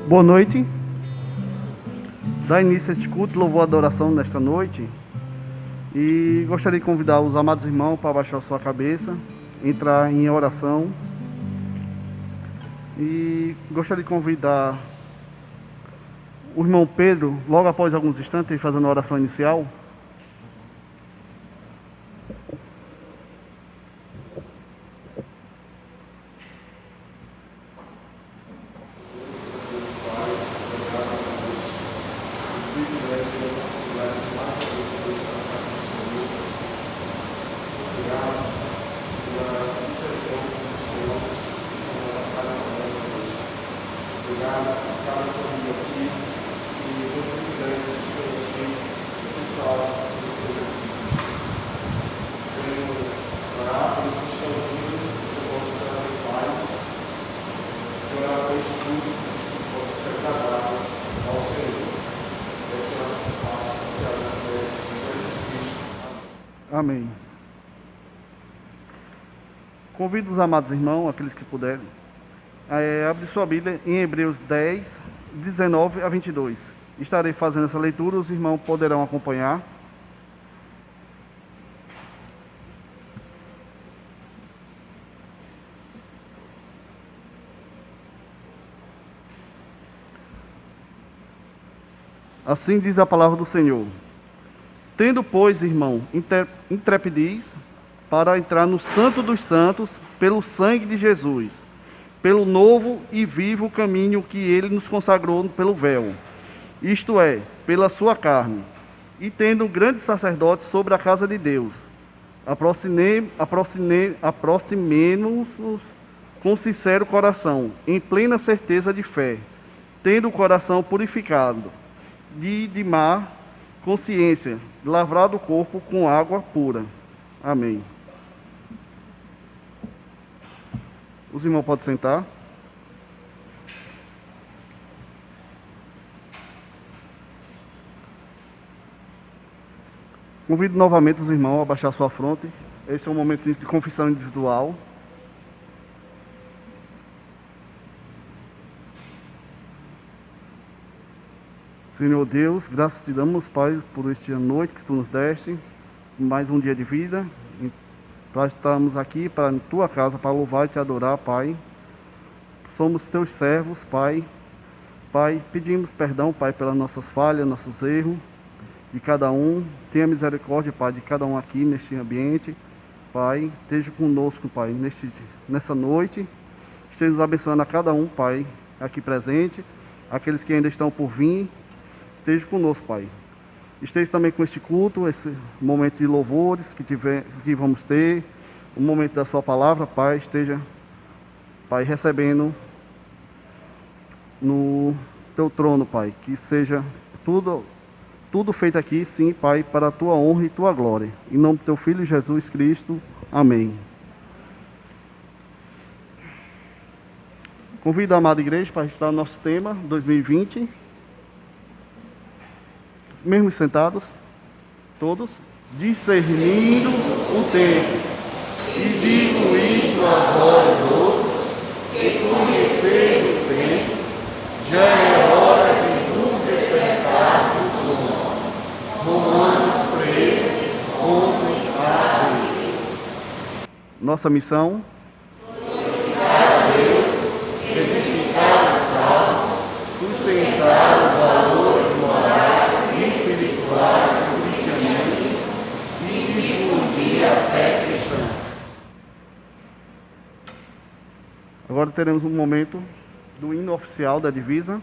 Boa noite. Dá início a este culto, louvor e adoração nesta noite. E gostaria de convidar os amados irmãos para abaixar sua cabeça, entrar em oração. E gostaria de convidar o irmão Pedro, logo após alguns instantes, fazendo a oração inicial. Amém. Convido os amados irmãos, aqueles que puderem, a abrir sua Bíblia em Hebreus 10, 19 a 22. Estarei fazendo essa leitura, os irmãos poderão acompanhar. Assim diz a palavra do Senhor. Tendo, pois, irmão, intrepidez para entrar no Santo dos Santos pelo sangue de Jesus, pelo novo e vivo caminho que ele nos consagrou pelo véu, isto é, pela sua carne, e tendo um grande sacerdote sobre a casa de Deus, aproximemo-nos com sincero coração, em plena certeza de fé, tendo o coração purificado de má consciência, lavrado o corpo com água pura. Amém. Os irmãos podem sentar. Convido novamente os irmãos a baixar sua fronte. Esse é um momento de confissão individual. Senhor Deus, graças te damos, Pai, por esta noite que tu nos deste, mais um dia de vida, para estarmos aqui para a tua casa, para louvar e te adorar, Pai. Somos teus servos, Pai. Pai, pedimos perdão, Pai, pelas nossas falhas, nossos erros, de cada um. Tenha misericórdia, Pai, de cada um aqui neste ambiente. Pai, esteja conosco, Pai, nessa noite. Esteja nos abençoando a cada um, Pai, aqui presente, aqueles que ainda estão por vir. Esteja conosco, Pai. Esteja também com este culto, esse momento de louvores que vamos ter, o momento da sua palavra, Pai. Esteja, Pai, recebendo no teu trono, Pai. Que seja tudo feito aqui, sim, Pai, para a tua honra e tua glória. Em nome do teu Filho Jesus Cristo. Amém. Convido a amada igreja para estar no nosso tema 2020. Mesmo sentados, todos, discernindo o tempo. E digo isto a vós outros, que conheceis o tempo, já é hora de vos despertar do sono. Romanos 13, 11 a 20. Nossa missão: glorificar a Deus, edificar os salvos, sustentar os valores morais do cristianismo e difundir a fé cristã. Agora teremos um momento do hino oficial da divisa.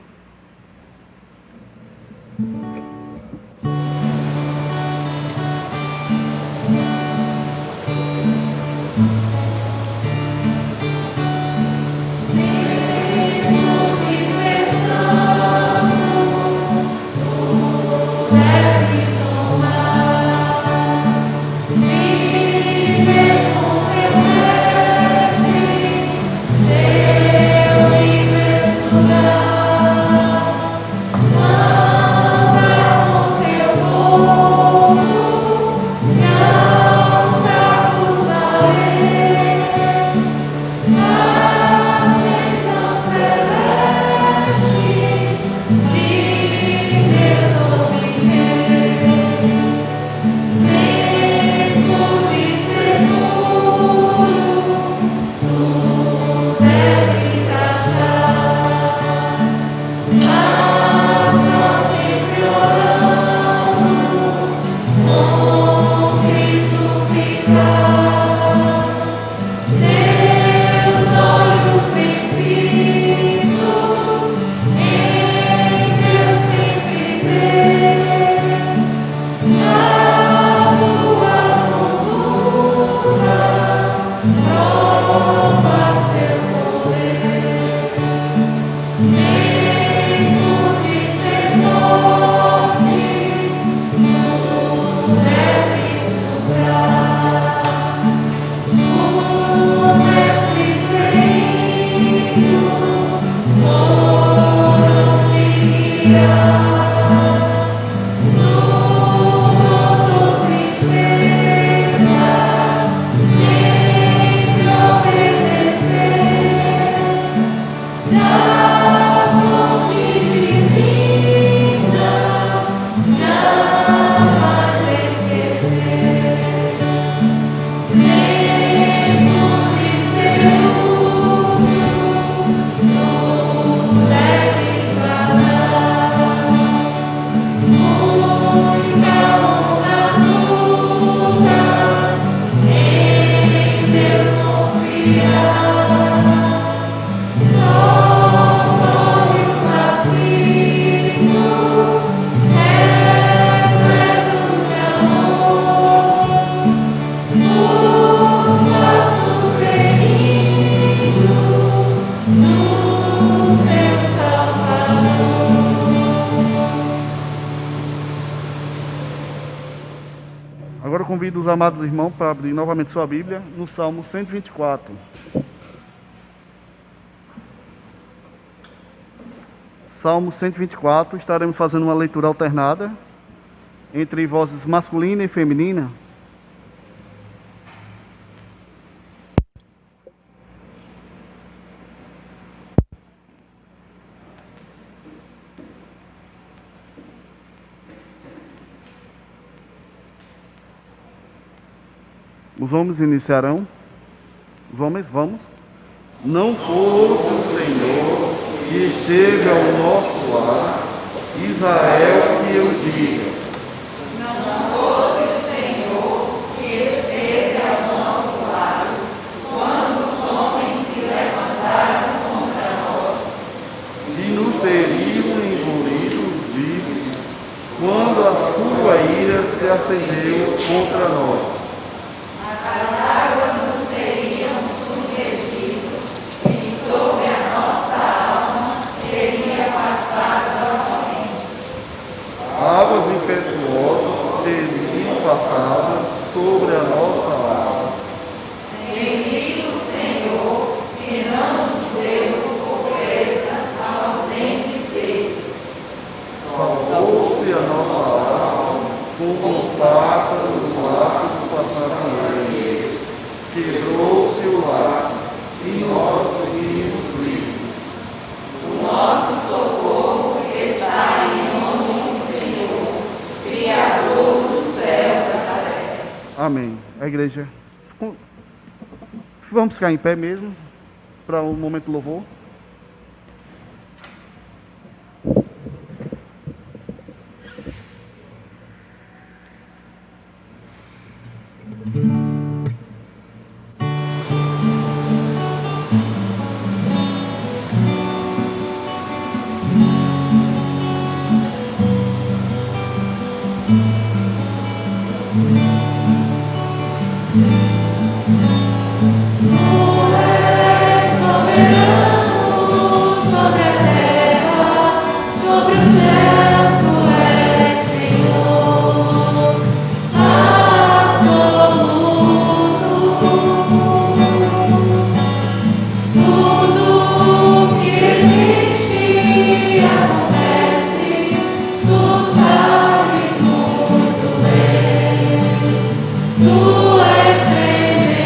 Seu e Agora eu convido os amados irmãos para abrir novamente sua Bíblia no Salmo 124. Salmo 124, estaremos fazendo uma leitura alternada entre vozes masculina e feminina. Os homens iniciarão. Os homens, vamos. Não fosse o Senhor que esteve ao nosso lado, Israel que eu diga. Não fosse o Senhor que esteve ao nosso lado, quando os homens se levantaram contra nós. E nos teriam engolido os vivos, quando a sua ira se acendeu contra nós. As águas nos teriam submergido, e sobre a nossa alma teria passado a corrente. Águas impetuosas teriam passado sobre a nossa alma. Bendito o Senhor, que não nos deu por presa aos dentes deles. Salvou-se a nossa alma, como um pássaro no laço do passarinheiro. Quebrou-se o laço, e nós vimos livres. O nosso socorro está em nome do Senhor, Criador dos céus e da terra. Amém. A igreja. Vamos ficar em pé mesmo, para o momento do louvor. Sobre a terra, sobre os céus, tu és Senhor, absoluto. Tudo que existe acontece, tu sabes muito bem. Tu és tremendo.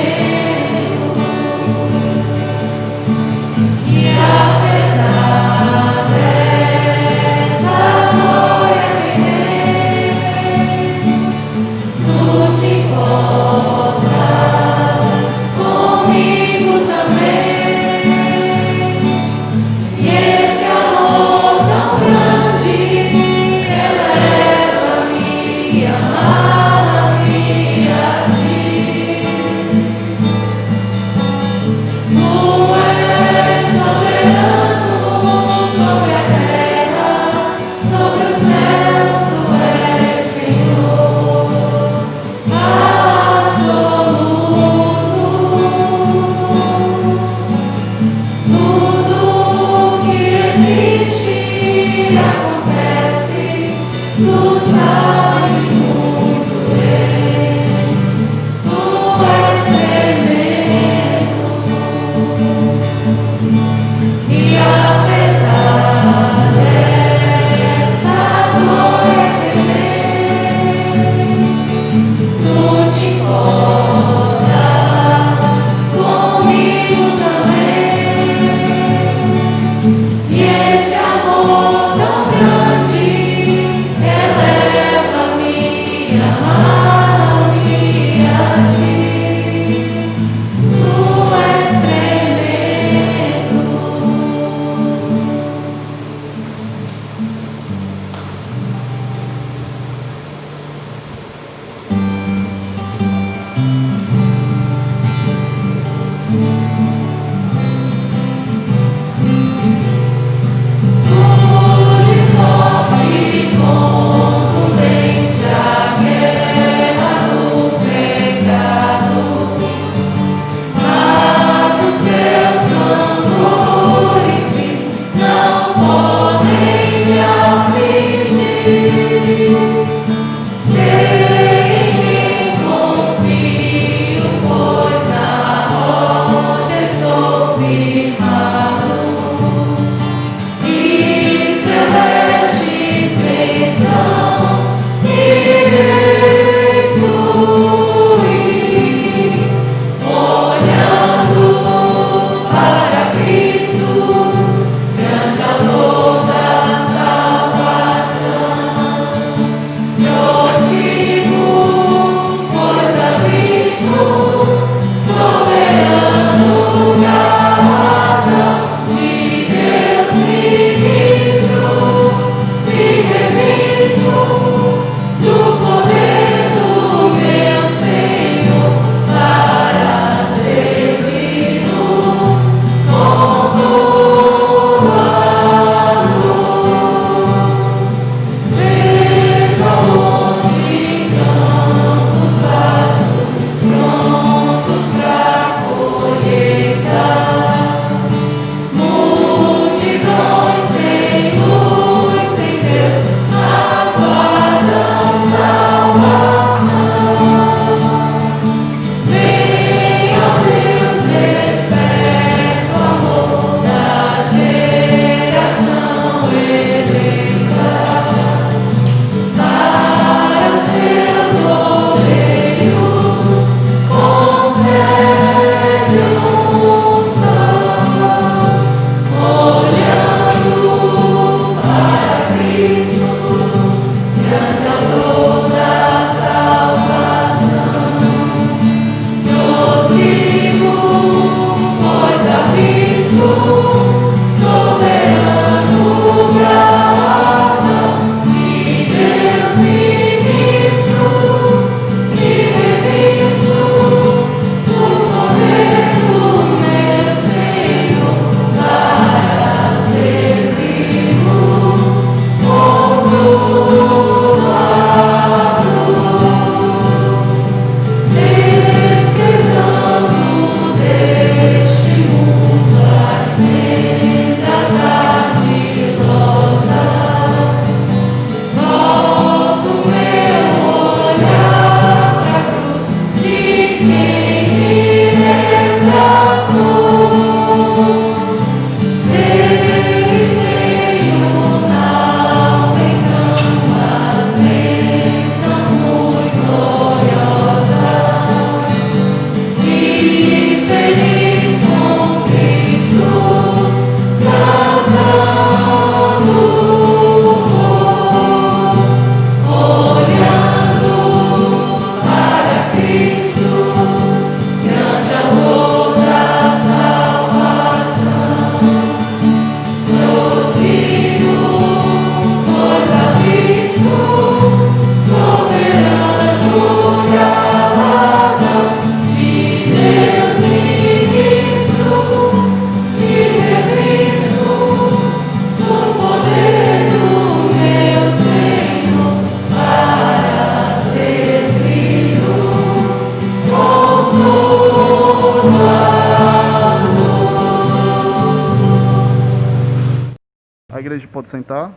A igreja pode sentar.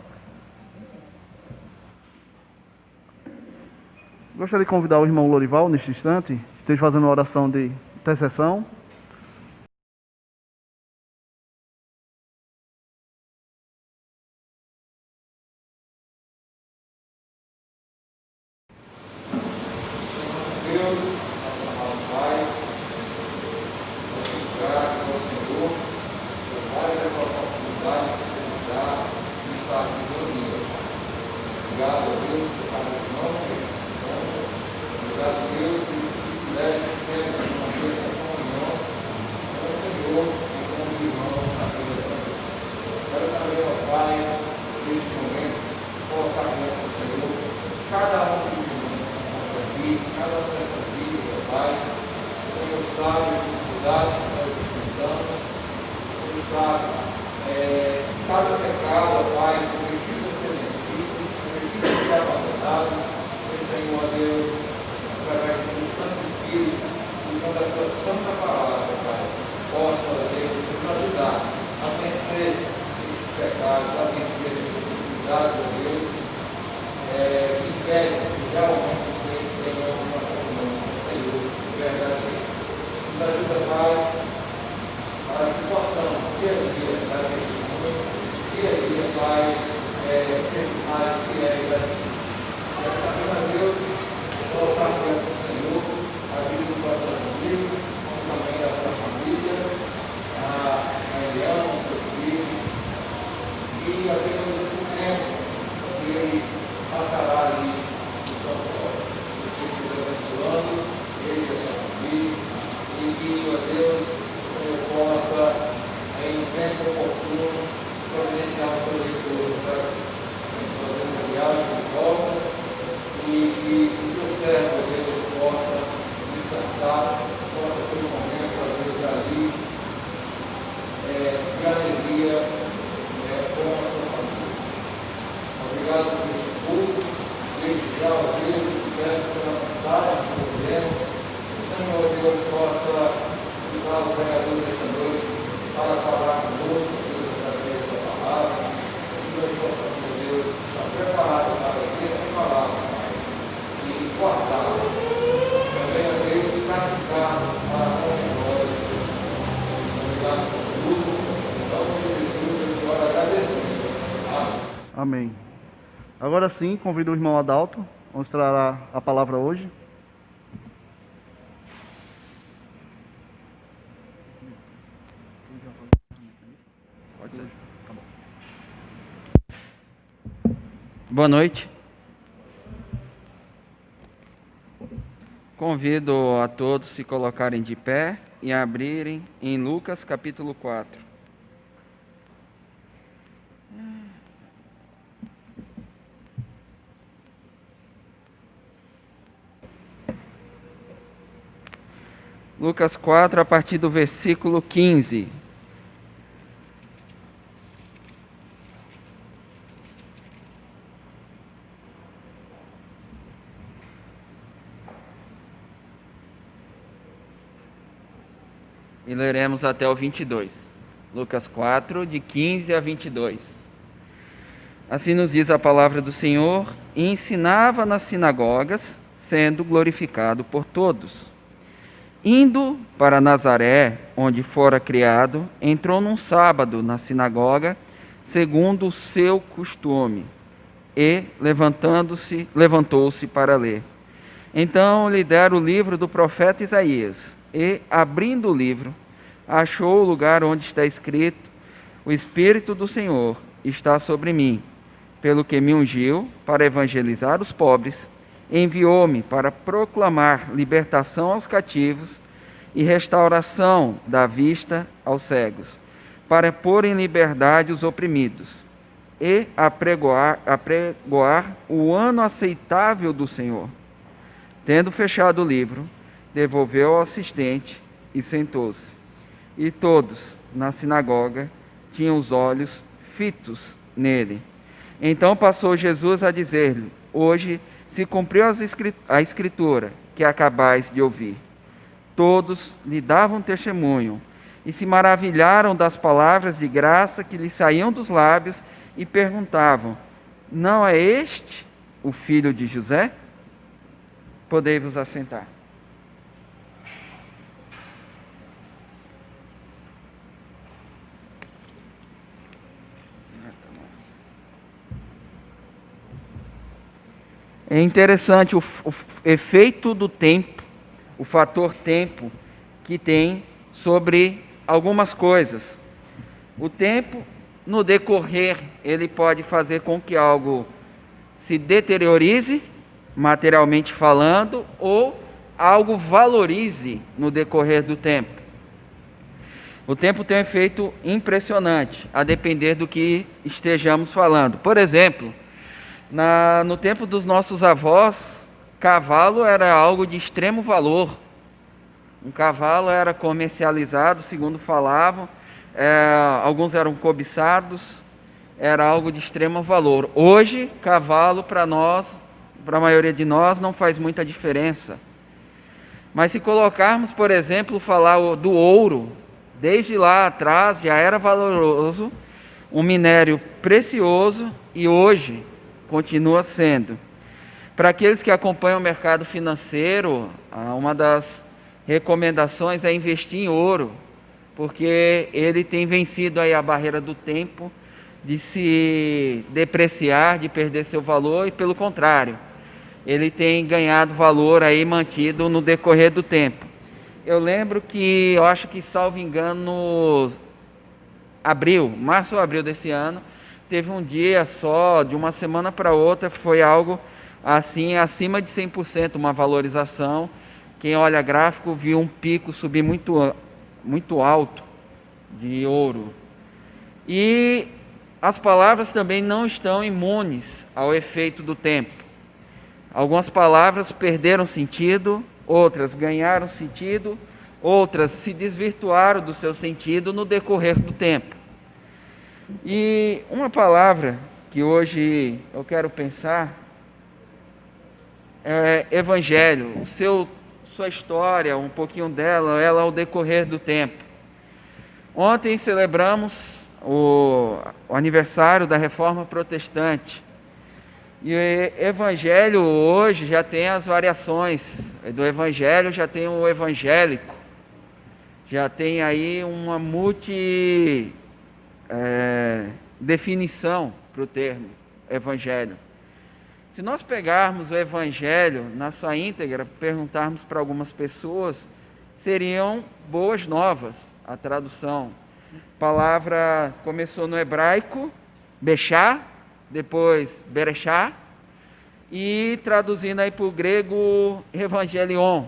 Gostaria de convidar o irmão Lorival, neste instante, esteja fazendo uma oração de intercessão. Deus, nosso amado Pai, nós somos gratos ao Senhor por mais essa oportunidade que você nos dá de estar aqui reunidos. Obrigado a Deus por cada irmão que necessitamos. Obrigado a Deus por esse privilégio que temos de manter essa comunhão com o Senhor e com os irmãos na criação. Quero também, ó Pai, neste momento, colocar diante do Senhor cada um dos irmãos que se encontra aqui, cada uma dessas vidas, ó Pai. O Senhor sabe as dificuldades que nós enfrentamos. O Senhor sabe cada pecado, ó Pai, que precisa ser vencido, que precisa ser abandonado. E, Senhor, ó Deus, através do teu Santo Espírito, usando a tua santa palavra, Pai, possa, ó Deus, nos ajudar a vencer esses pecados, a vencer as dificuldades, ó Deus, que impedem que realmente tenhamos uma comunhão com o Senhor verdadeiro. Nos ajuda, Pai, para que possamos, dia a dia, dar testemunho, dia a dia, Pai, ser mais fiéis a Ti. Quero também, a Deus, colocar diante do Senhor a vida do pastor amigo, como também da sua família, a Eliana, os seus filhos, e a Deus esse tempo que ele passará ali em São Paulo. Que você esteja abençoando ele e a sua família, e que, ó Deus, o Senhor possa, em um tempo oportuno, providenciar o seu retorno para a sua Deus a viagem de volta, e que o teu servo, ó Deus, possa descansar, possa ter um momento, ó Deus, ali de alegria com a sua família. Obrigado por este culto, desde já, ó Deus, que peço pela mensagem que ouvemos. Que o Senhor, ó Deus, possa usar o pregador desta noite para falar conosco, Deus, através da palavra, que nós possamos, ó Deus, estar preparados para essa palavra, Pai, e guardá-la. Também, ó Deus, praticar para a honra e glória de Deus. Obrigado por tudo. Em nome de Jesus, eu quero agradecer. Amém. Amém. Agora sim, convido o irmão Adalto, onde trará a palavra hoje. Pode ser. Tá bom. Boa noite. Convido a todos se colocarem de pé e abrirem em Lucas capítulo 4. Lucas 4, a partir do versículo 15. E leremos até o 22. Lucas 4, de 15 a 22. Assim nos diz a palavra do Senhor: e ensinava nas sinagogas, sendo glorificado por todos. Indo para Nazaré, onde fora criado, entrou num sábado na sinagoga, segundo o seu costume, e levantou-se para ler. Então lhe deram o livro do profeta Isaías, e, abrindo o livro, achou o lugar onde está escrito: o Espírito do Senhor está sobre mim, pelo que me ungiu para evangelizar os pobres, enviou-me para proclamar libertação aos cativos e restauração da vista aos cegos, para pôr em liberdade os oprimidos e apregoar o ano aceitável do Senhor. Tendo fechado o livro, devolveu ao assistente e sentou-se. E todos na sinagoga tinham os olhos fitos nele. Então passou Jesus a dizer-lhe: hoje se cumpriu a escritura que acabais de ouvir. Todos lhe davam testemunho e se maravilharam das palavras de graça que lhe saíam dos lábios e perguntavam: não é este o filho de José? Podei-vos assentar. É interessante o efeito do tempo, o fator tempo que tem sobre algumas coisas. O tempo, no decorrer, ele pode fazer com que algo se deteriorize, materialmente falando, ou algo valorize no decorrer do tempo. O tempo tem um efeito impressionante, a depender do que estejamos falando. Por exemplo, no tempo dos nossos avós, cavalo era algo de extremo valor. Um cavalo era comercializado, segundo falavam, alguns eram cobiçados, era algo de extremo valor. Hoje, cavalo para nós, para a maioria de nós, não faz muita diferença. Mas se colocarmos, por exemplo, falar do ouro, desde lá atrás já era valoroso, um minério precioso, e hoje continua sendo. Para aqueles que acompanham o mercado financeiro, uma das recomendações é investir em ouro, porque ele tem vencido aí a barreira do tempo de se depreciar, de perder seu valor, e pelo contrário, ele tem ganhado valor aí, mantido no decorrer do tempo. Eu lembro que, eu acho que, salvo engano, março ou abril desse ano, teve um dia só, de uma semana para outra, foi algo assim, acima de 100%, uma valorização. Quem olha gráfico viu um pico subir muito alto de ouro. E as palavras também não estão imunes ao efeito do tempo. Algumas palavras perderam sentido, outras ganharam sentido, outras se desvirtuaram do seu sentido no decorrer do tempo. E uma palavra que hoje eu quero pensar é evangelho, sua história, um pouquinho dela, ela ao decorrer do tempo. Ontem celebramos o aniversário da Reforma Protestante. E o evangelho hoje já tem as variações do evangelho, já tem o evangélico, já tem aí uma definição para o termo evangelho. Se nós pegarmos o evangelho na sua íntegra, perguntarmos para algumas pessoas, seriam boas novas a tradução. A palavra começou no hebraico, bechá, depois berechá, e traduzindo aí para o grego, evangelion,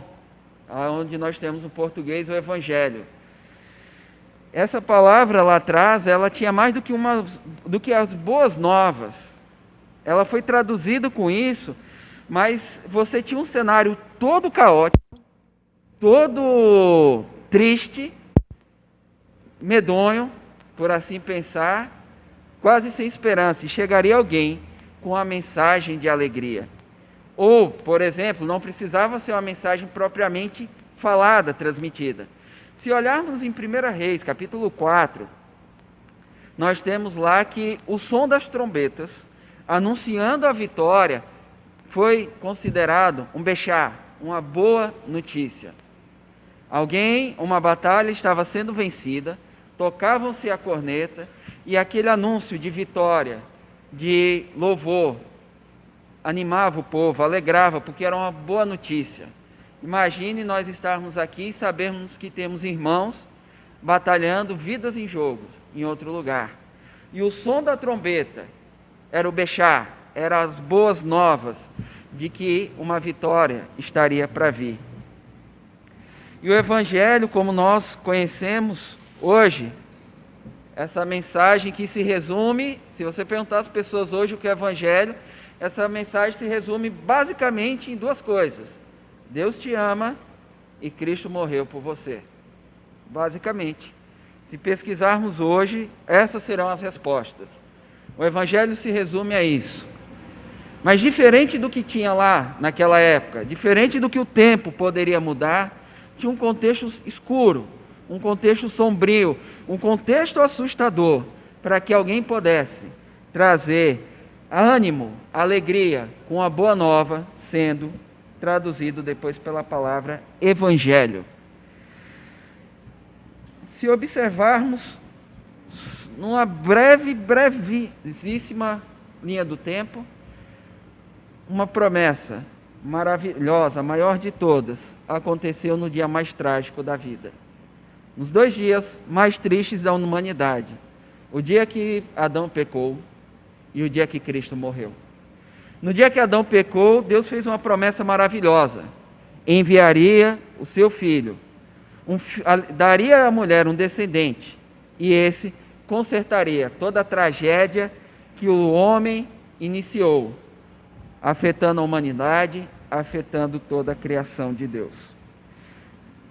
onde nós temos no português o evangelho. Essa palavra lá atrás, ela tinha mais do que as boas novas. Ela foi traduzida com isso, mas você tinha um cenário todo caótico, todo triste, medonho, por assim pensar, quase sem esperança, e chegaria alguém com uma mensagem de alegria. Ou, por exemplo, não precisava ser uma mensagem propriamente falada, transmitida. Se olharmos em 1 Reis, capítulo 4, nós temos lá que o som das trombetas, anunciando a vitória, foi considerado um bechar, uma boa notícia. Uma batalha estava sendo vencida, tocavam-se a corneta, e aquele anúncio de vitória, de louvor, animava o povo, alegrava, porque era uma boa notícia. Imagine nós estarmos aqui e sabermos que temos irmãos batalhando, vidas em jogo, em outro lugar. E o som da trombeta era o bechar, eram as boas novas de que uma vitória estaria para vir. E o Evangelho, como nós conhecemos hoje, essa mensagem que se resume, se você perguntar às pessoas hoje o que é Evangelho, essa mensagem se resume basicamente em duas coisas: Deus te ama e Cristo morreu por você. Basicamente. Se pesquisarmos hoje, essas serão as respostas. O Evangelho se resume a isso. Mas diferente do que tinha lá naquela época, diferente do que o tempo poderia mudar, tinha um contexto escuro, um contexto sombrio, um contexto assustador, para que alguém pudesse trazer ânimo, alegria, com a boa nova, sendo traduzido depois pela palavra Evangelho. Se observarmos numa brevíssima linha do tempo, uma promessa maravilhosa, a maior de todas, aconteceu no dia mais trágico da vida. Nos 2 dias mais tristes da humanidade. O dia que Adão pecou e o dia que Cristo morreu. No dia que Adão pecou, Deus fez uma promessa maravilhosa. Enviaria o seu filho, daria à mulher um descendente, e esse consertaria toda a tragédia que o homem iniciou, afetando a humanidade, afetando toda a criação de Deus.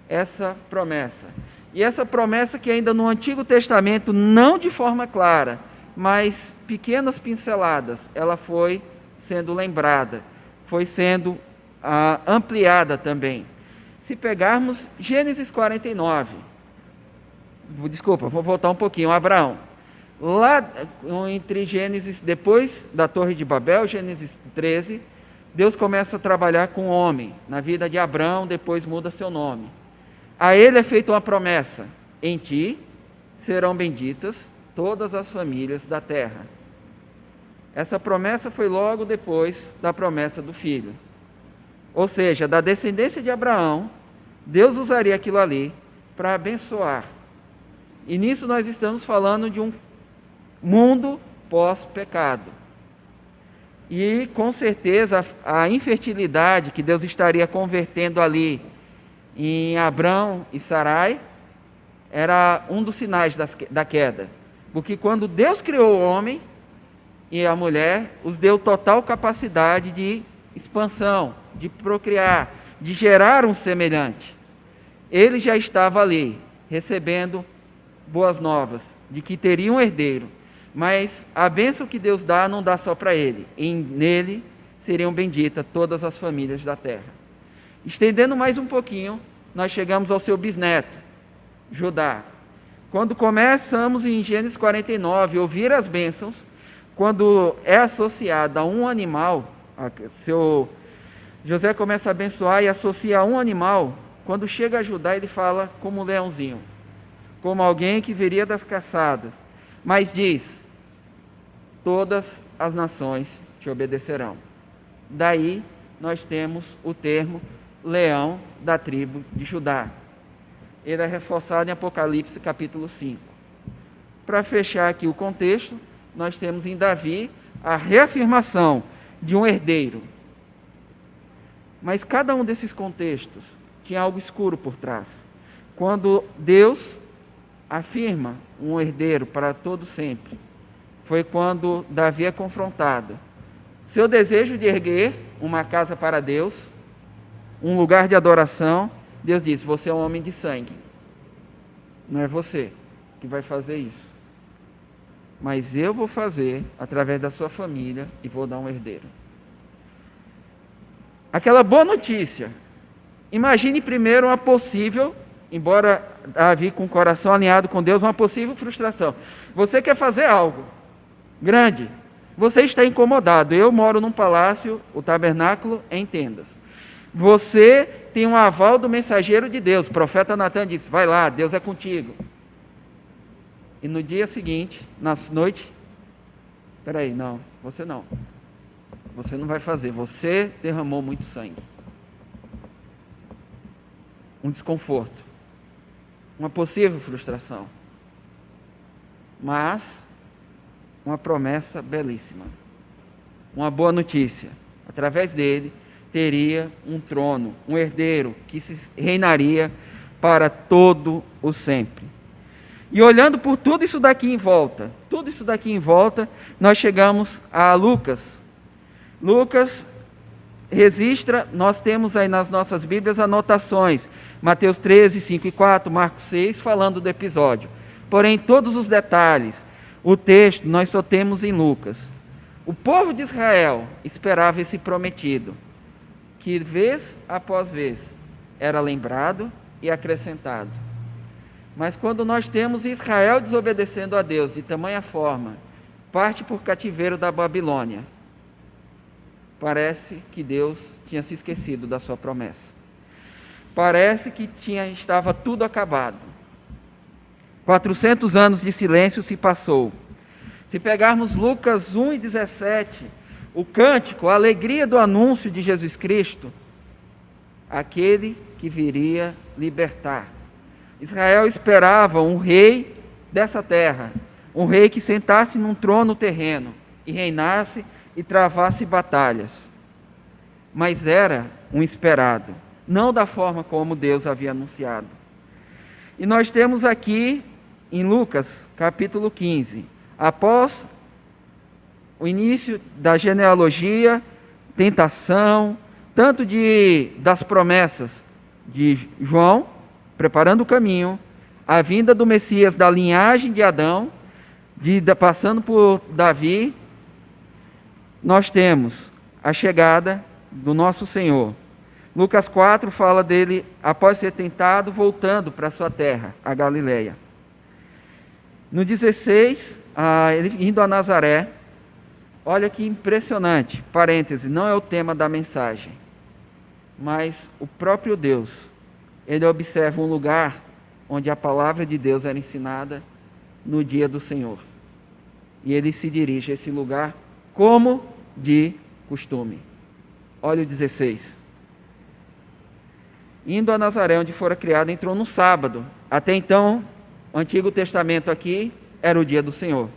Essa promessa. E essa promessa que ainda no Antigo Testamento, não de forma clara, mas pequenas pinceladas, ela foi sendo lembrada, foi sendo ampliada também. Se pegarmos Gênesis 49, vou voltar um pouquinho, Abraão. Lá entre Gênesis, depois da Torre de Babel, Gênesis 13, Deus começa a trabalhar com o homem, na vida de Abraão, depois muda seu nome. A ele é feita uma promessa: em ti serão benditas todas as famílias da terra. Essa promessa foi logo depois da promessa do filho. Ou seja, da descendência de Abraão, Deus usaria aquilo ali para abençoar. E nisso nós estamos falando de um mundo pós-pecado. E com certeza a infertilidade que Deus estaria convertendo ali em Abrão e Sarai era um dos sinais da queda. Porque quando Deus criou o homem e a mulher, os deu total capacidade de expansão, de procriar, de gerar um semelhante. Ele já estava ali, recebendo boas novas, de que teria um herdeiro. Mas a bênção que Deus dá, não dá só para ele. Nele seriam benditas todas as famílias da terra. Estendendo mais um pouquinho, nós chegamos ao seu bisneto, Judá. Quando começamos em Gênesis 49, ouvir as bênçãos, quando é associada a um animal, José começa a abençoar e associa a um animal. Quando chega a Judá, ele fala como um leãozinho, como alguém que viria das caçadas. Mas diz: todas as nações te obedecerão. Daí nós temos o termo leão da tribo de Judá. Ele é reforçado em Apocalipse capítulo 5. Para fechar aqui o contexto, nós temos em Davi a reafirmação de um herdeiro. Mas cada um desses contextos tinha algo escuro por trás. Quando Deus afirma um herdeiro para todo sempre, foi quando Davi é confrontado. Seu desejo de erguer uma casa para Deus, um lugar de adoração, Deus disse: você é um homem de sangue. Não é você que vai fazer isso. Mas eu vou fazer através da sua família e vou dar um herdeiro. Aquela boa notícia. Imagine primeiro uma possível, embora Davi com o coração alinhado com Deus, uma possível frustração. Você quer fazer algo grande. Você está incomodado. Eu moro num palácio, o tabernáculo em tendas. Você tem um aval do mensageiro de Deus. O profeta Natan disse: vai lá, Deus é contigo. E no dia seguinte, na noite, peraí, não, você não. Você não vai fazer, você derramou muito sangue. Um desconforto. Uma possível frustração. Mas uma promessa belíssima. Uma boa notícia. Através dele teria um trono, um herdeiro que se reinaria para todo o sempre. E olhando por tudo isso daqui em volta, nós chegamos a Lucas. Lucas registra, nós temos aí nas nossas Bíblias anotações, Mateus 13, 5 e 4, Marcos 6, falando do episódio. Porém, todos os detalhes, o texto, nós só temos em Lucas. O povo de Israel esperava esse prometido, que vez após vez era lembrado e acrescentado. Mas quando nós temos Israel desobedecendo a Deus de tamanha forma, parte por cativeiro da Babilônia, parece que Deus tinha se esquecido da sua promessa. Parece que estava tudo acabado. 400 anos de silêncio se passou. Se pegarmos Lucas 1 e 17, o cântico, a alegria do anúncio de Jesus Cristo, aquele que viria libertar. Israel esperava um rei dessa terra, um rei que sentasse num trono terreno e reinasse e travasse batalhas. Mas era um esperado, não da forma como Deus havia anunciado. E nós temos aqui em Lucas, capítulo 15, após o início da genealogia, tentação, tanto das promessas de João, preparando o caminho, a vinda do Messias da linhagem de Adão, passando por Davi, nós temos a chegada do nosso Senhor. Lucas 4 fala dele, após ser tentado, voltando para a sua terra, a Galileia. No 16, ele indo a Nazaré. Olha que impressionante, parêntese, não é o tema da mensagem, mas o próprio Deus, ele observa um lugar onde a palavra de Deus era ensinada no dia do Senhor. E ele se dirige a esse lugar como de costume. Olha o 16. Indo a Nazaré, onde fora criado, entrou no sábado. Até então, o Antigo Testamento aqui era o dia do Senhor.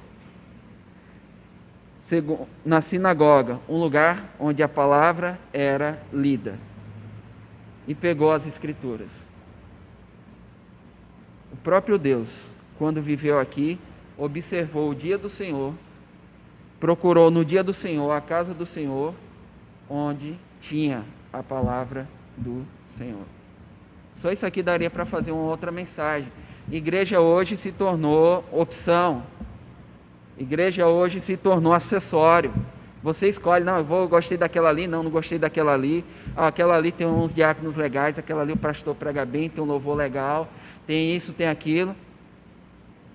Na sinagoga, um lugar onde a palavra era lida. E pegou as Escrituras. O próprio Deus, quando viveu aqui, observou o dia do Senhor, procurou no dia do Senhor, a casa do Senhor, onde tinha a palavra do Senhor. Só isso aqui daria para fazer uma outra mensagem. Igreja hoje se tornou opção. Igreja hoje se tornou acessório. Você escolhe, não, eu gostei daquela ali, não gostei daquela ali. Aquela ali tem uns diáconos legais, aquela ali o pastor prega bem, tem um louvor legal, tem isso, tem aquilo.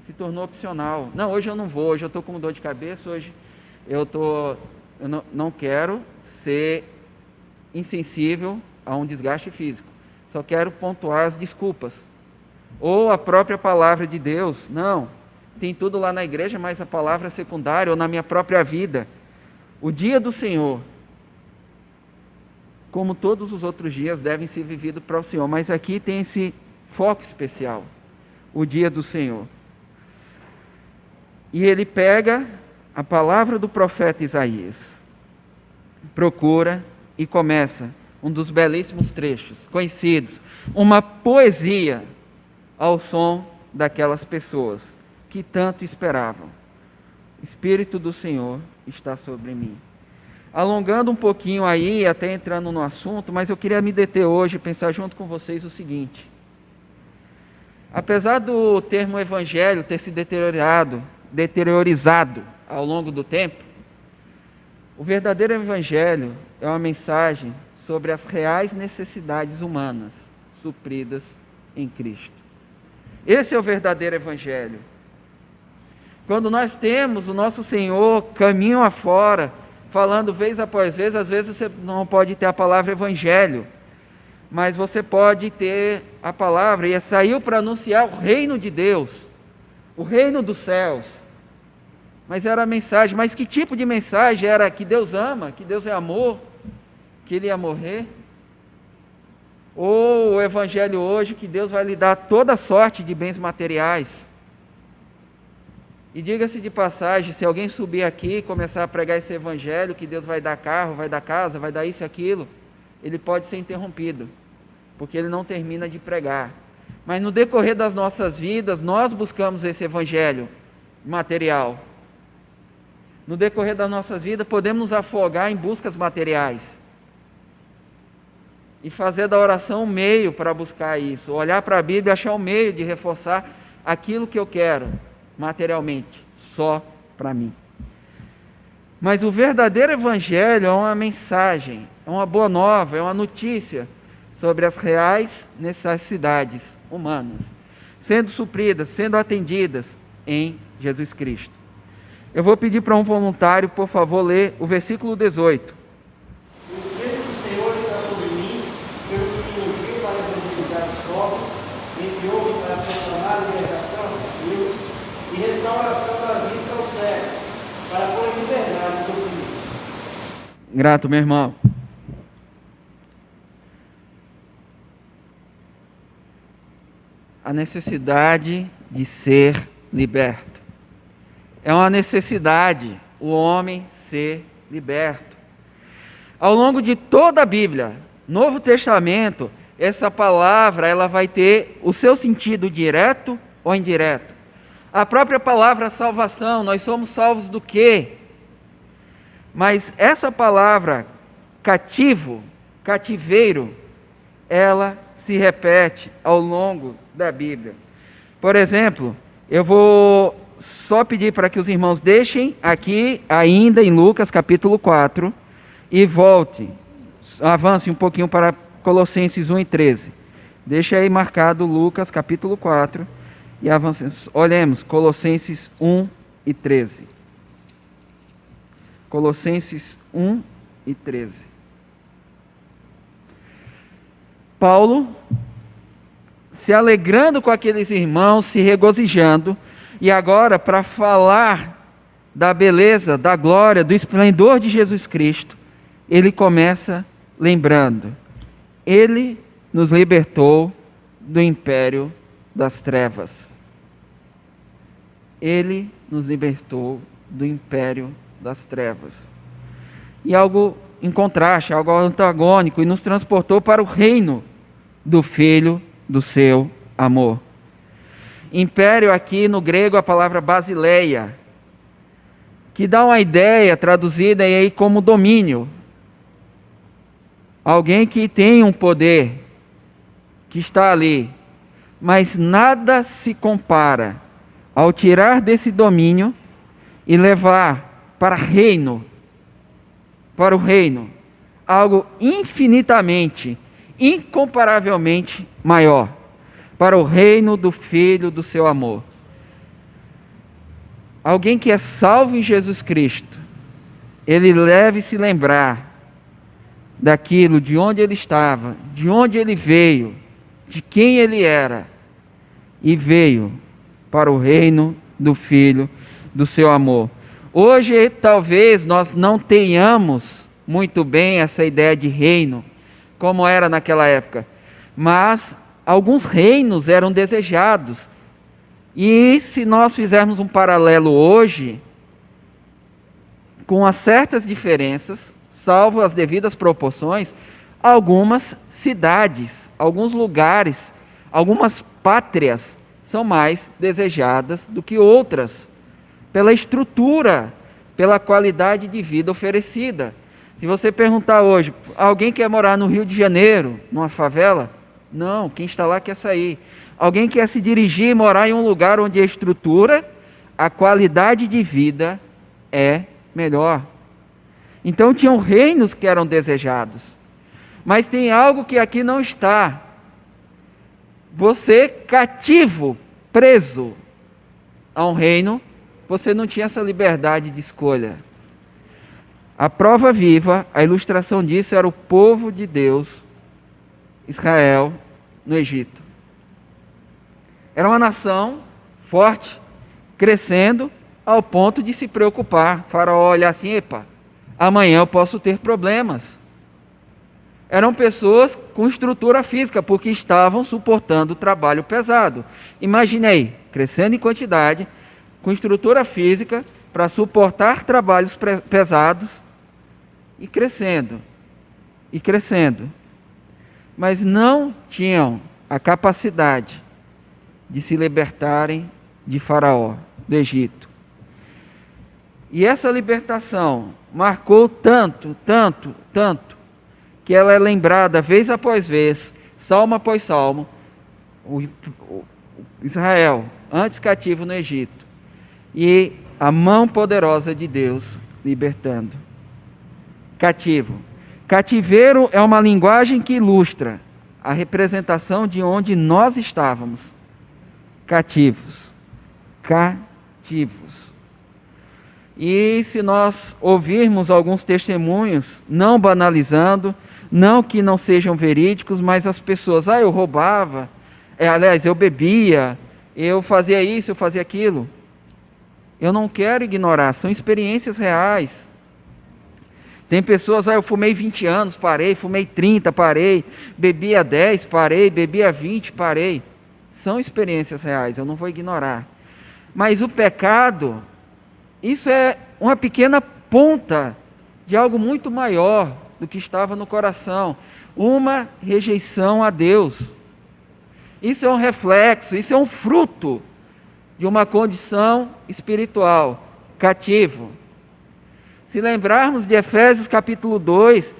Se tornou opcional. Não, hoje eu não vou, hoje eu estou com dor de cabeça, hoje eu não quero ser insensível a um desgaste físico. Só quero pontuar as desculpas. Ou a própria palavra de Deus. Não, tem tudo lá na igreja, mas a palavra é secundária, ou na minha própria vida. O dia do Senhor, como todos os outros dias, devem ser vividos para o Senhor. Mas aqui tem esse foco especial. O dia do Senhor. E ele pega a palavra do profeta Isaías, procura e começa um dos belíssimos trechos, conhecidos, uma poesia ao som daquelas pessoas que tanto esperavam. O Espírito do Senhor está sobre mim. alongando um pouquinho aí, até entrando no assunto, mas eu queria me deter hoje e pensar junto com vocês o seguinte. Apesar do termo evangelho ter se deteriorizado ao longo do tempo, o verdadeiro evangelho é uma mensagem sobre as reais necessidades humanas supridas em Cristo. Esse é o verdadeiro evangelho. Quando nós temos o nosso Senhor caminho afora, falando vez após vez, às vezes você não pode ter a palavra evangelho, mas você pode ter a palavra, e saiu para anunciar o reino de Deus, o reino dos céus. Mas era a mensagem, mas que tipo de mensagem era? Que Deus ama, que Deus é amor, que Ele ia morrer? Ou o evangelho hoje, que Deus vai lhe dar toda sorte de bens materiais? E diga-se de passagem, se alguém subir aqui e começar a pregar esse evangelho, que Deus vai dar carro, vai dar casa, vai dar isso e aquilo, ele pode ser interrompido, porque ele não termina de pregar. Mas no decorrer das nossas vidas, nós buscamos esse evangelho material. No decorrer das nossas vidas, podemos nos afogar em buscas materiais. E fazer da oração um meio para buscar isso. Olhar para a Bíblia e achar um meio de reforçar aquilo que eu quero materialmente, só para mim. Mas o verdadeiro evangelho é uma mensagem, é uma boa nova, é uma notícia sobre as reais necessidades humanas, sendo supridas, sendo atendidas em Jesus Cristo. Eu vou pedir para um voluntário, por favor, ler o versículo 18. O Espírito do Senhor está sobre mim, pelo que me ungiu para evangelizar os povos, entre outros para proclamar a libertação aos cativos e restauração da vista aos cegos, para pôr em liberdade os oprimidos. Grato, meu irmão. A necessidade de ser liberto. É uma necessidade o homem ser liberto. Ao longo de toda a Bíblia, Novo Testamento, essa palavra ela vai ter o seu sentido direto ou indireto. A própria palavra salvação, nós somos salvos do quê? Mas essa palavra cativeiro, ela se repete ao longo da Bíblia. Por exemplo, eu vou só pedir para que os irmãos deixem aqui ainda em Lucas capítulo 4 e avance um pouquinho para Colossenses 1 e 13. Deixa aí marcado Lucas capítulo 4 e avancemos. Olhemos Colossenses 1 e 13. Colossenses 1 e 13. Paulo, se alegrando com aqueles irmãos, se regozijando, e agora para falar da beleza, da glória, do esplendor de Jesus Cristo, ele começa lembrando: Ele nos libertou do império das trevas. Ele nos libertou do império das trevas. E algo em contraste, algo antagônico, e nos transportou para o reino do Filho do seu amor. Império aqui no grego a palavra basileia, que dá uma ideia traduzida aí como domínio. Alguém que tem um poder, que está ali, mas nada se compara ao tirar desse domínio e levar para o reino, algo infinitamente, incomparavelmente maior, para o reino do Filho do seu amor. Alguém que é salvo em Jesus Cristo, ele deve se lembrar daquilo, de onde ele estava, de onde ele veio, de quem ele era, e veio para o reino do Filho do seu amor. Hoje, talvez, nós não tenhamos muito bem essa ideia de reino, como era naquela época, mas alguns reinos eram desejados. E se nós fizermos um paralelo hoje, com as certas diferenças, salvo as devidas proporções, algumas cidades, alguns lugares, algumas pátrias são mais desejadas do que outras, pela estrutura, pela qualidade de vida oferecida. Se você perguntar hoje, alguém quer morar no Rio de Janeiro, numa favela? Não, quem está lá quer sair. Alguém quer se dirigir e morar em um lugar onde a estrutura, a qualidade de vida é melhor. Então tinham reinos que eram desejados. Mas tem algo que aqui não está. Você cativo, preso a um reino, você não tinha essa liberdade de escolha. A prova viva, a ilustração disso era o povo de Deus, Israel, no Egito. Era uma nação forte, crescendo ao ponto de se preocupar. Faraó olhar assim, epa, amanhã eu posso ter problemas. Eram pessoas com estrutura física, porque estavam suportando trabalho pesado. Imaginei, crescendo em quantidade, com estrutura física, para suportar trabalhos pesados, e crescendo, e crescendo. Mas não tinham a capacidade de se libertarem de Faraó, do Egito. E essa libertação marcou tanto, que ela é lembrada vez após vez, salmo após salmo, o Israel, antes cativo no Egito, e a mão poderosa de Deus libertando. Cativo. Cativeiro é uma linguagem que ilustra a representação de onde nós estávamos. Cativos. Cativos. E se nós ouvirmos alguns testemunhos, não banalizando, não que não sejam verídicos, mas as pessoas, eu roubava, aliás, eu bebia, eu fazia isso, eu fazia aquilo. Eu não quero ignorar, são experiências reais. Tem pessoas, eu fumei 20 anos, parei, fumei 30, parei, bebia 10, parei, bebia 20, parei. São experiências reais, eu não vou ignorar. Mas o pecado, isso é uma pequena ponta de algo muito maior do que estava no coração. Uma rejeição a Deus. Isso é um reflexo, isso é um fruto de uma condição espiritual, cativo. Se lembrarmos de Efésios capítulo 2,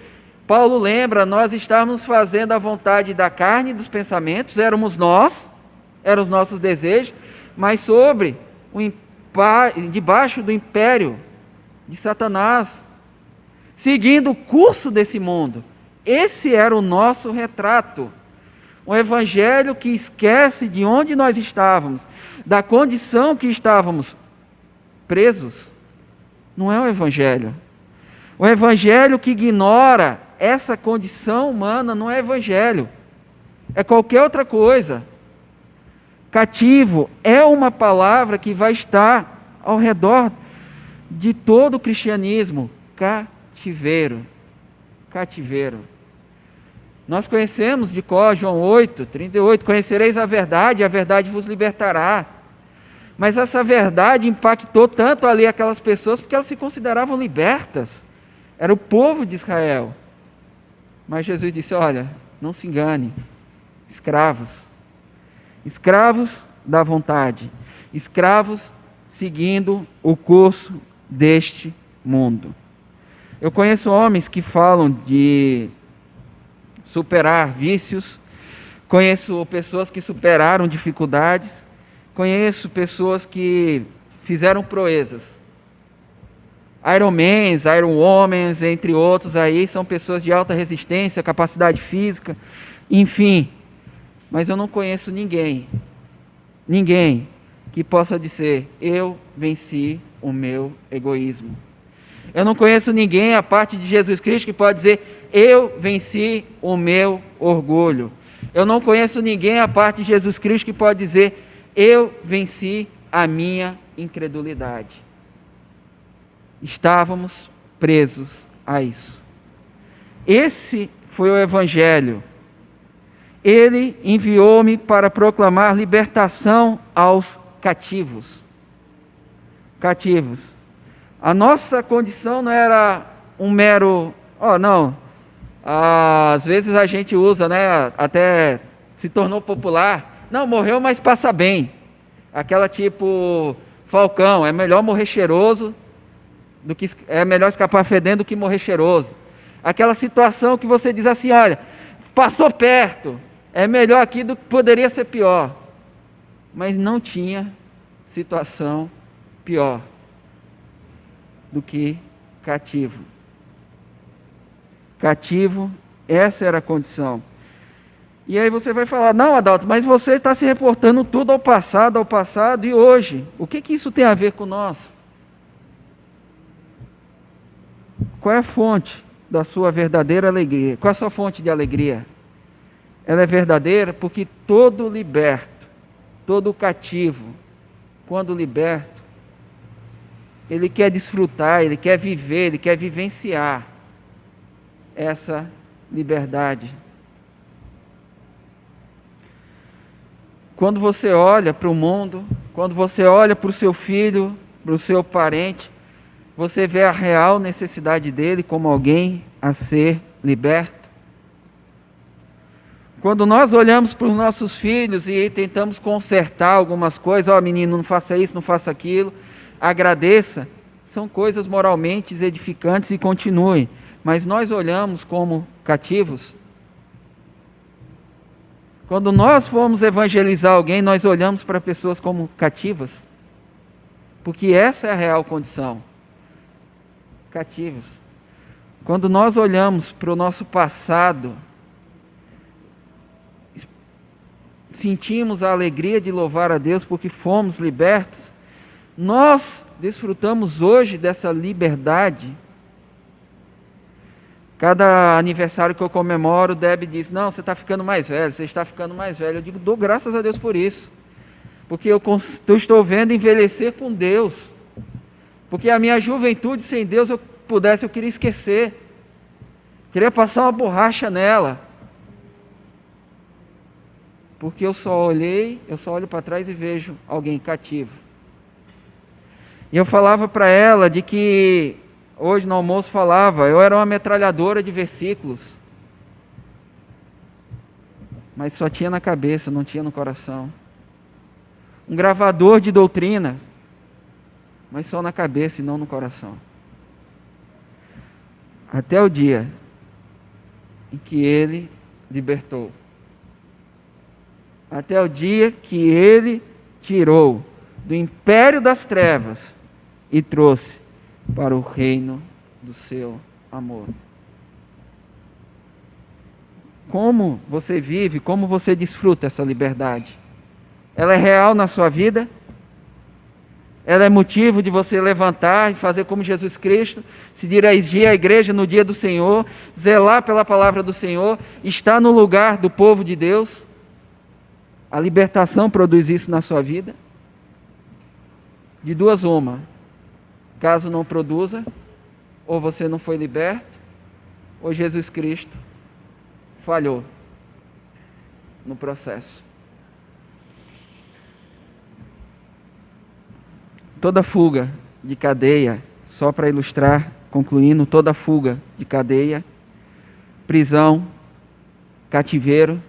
Paulo lembra, nós estávamos fazendo a vontade da carne e dos pensamentos, éramos nós, eram os nossos desejos, mas debaixo do império de Satanás, seguindo o curso desse mundo. Esse era o nosso retrato. Um evangelho que esquece de onde nós estávamos, da condição que estávamos presos. Não é um evangelho. O evangelho que ignora essa condição humana não é evangelho. É qualquer outra coisa. Cativo é uma palavra que vai estar ao redor de todo o cristianismo. Cativeiro. Cativeiro. Nós conhecemos de cor João 8:38, conhecereis a verdade vos libertará. Mas essa verdade impactou tanto ali aquelas pessoas porque elas se consideravam libertas. Era o povo de Israel. Mas Jesus disse, olha, não se engane, escravos. Escravos da vontade. Escravos seguindo o curso deste mundo. Eu conheço homens que falam de superar vícios, conheço pessoas que superaram dificuldades, conheço pessoas que fizeram proezas. Ironmans, Ironwomans, entre outros aí, são pessoas de alta resistência, capacidade física, enfim. Mas eu não conheço ninguém que possa dizer, eu venci o meu egoísmo. Eu não conheço ninguém, a parte de Jesus Cristo, que pode dizer, eu venci o meu orgulho. Eu não conheço ninguém, a parte de Jesus Cristo, que pode dizer, eu venci a minha incredulidade. Estávamos presos a isso. Esse foi o Evangelho. Ele enviou-me para proclamar libertação aos cativos. Cativos. A nossa condição não era um mero... às vezes a gente usa, até se tornou popular. Não, morreu, mas passa bem. Aquela tipo Falcão, é melhor morrer cheiroso é melhor escapar fedendo do que morrer cheiroso. Aquela situação que você diz assim, olha, passou perto, é melhor aqui do que poderia ser pior. Mas não tinha situação pior do que cativo. Cativo, essa era a condição. E aí você vai falar, não, Adalto, mas você está se reportando tudo ao passado e hoje. O que isso tem a ver com nós? Qual é a fonte da sua verdadeira alegria? Qual é a sua fonte de alegria? Ela é verdadeira porque todo liberto, todo cativo, quando liberto, ele quer desfrutar, ele quer viver, ele quer vivenciar essa liberdade. Quando você olha para o mundo, quando você olha para o seu filho, para o seu parente, você vê a real necessidade dele como alguém a ser liberto. Quando nós olhamos para os nossos filhos e tentamos consertar algumas coisas, ó, menino, não faça isso, não faça aquilo, agradeça, são coisas moralmente edificantes e continue. Mas nós olhamos como cativos. Quando nós formos evangelizar alguém, nós olhamos para pessoas como cativas. Porque essa é a real condição. Cativos. Quando nós olhamos para o nosso passado, sentimos a alegria de louvar a Deus porque fomos libertos, nós desfrutamos hoje dessa liberdade. Cada aniversário que eu comemoro, Deb diz, não, você está ficando mais velho, você está ficando mais velho. Eu digo, dou graças a Deus por isso. Porque eu estou vendo envelhecer com Deus. Porque a minha juventude sem Deus, eu queria esquecer. Queria passar uma borracha nela. Porque eu só olho para trás e vejo alguém cativo. E eu falava para ela de que, hoje no almoço falava, eu era uma metralhadora de versículos. Mas só tinha na cabeça, não tinha no coração. Um gravador de doutrina, mas só na cabeça e não no coração. Até o dia em que ele libertou. Até o dia que ele tirou do império das trevas e trouxe para o reino do seu amor. Como você vive, como você desfruta essa liberdade? Ela é real na sua vida? Ela é motivo de você levantar e fazer como Jesus Cristo, se dirigir à igreja no dia do Senhor, zelar pela palavra do Senhor, estar no lugar do povo de Deus? A libertação produz isso na sua vida? De duas uma. Caso não produza, ou você não foi liberto, ou Jesus Cristo falhou no processo. Toda fuga de cadeia, só para ilustrar, concluindo, toda fuga de cadeia, prisão, cativeiro,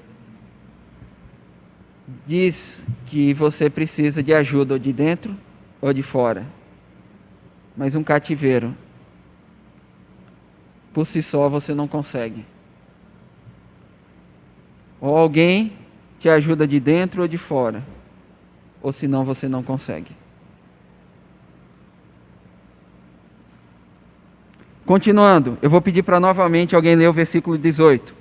diz que você precisa de ajuda ou de dentro ou de fora. Mas um cativeiro, por si só, você não consegue. Ou alguém te ajuda de dentro ou de fora, ou senão você não consegue. Continuando, eu vou pedir para novamente alguém ler o versículo 18.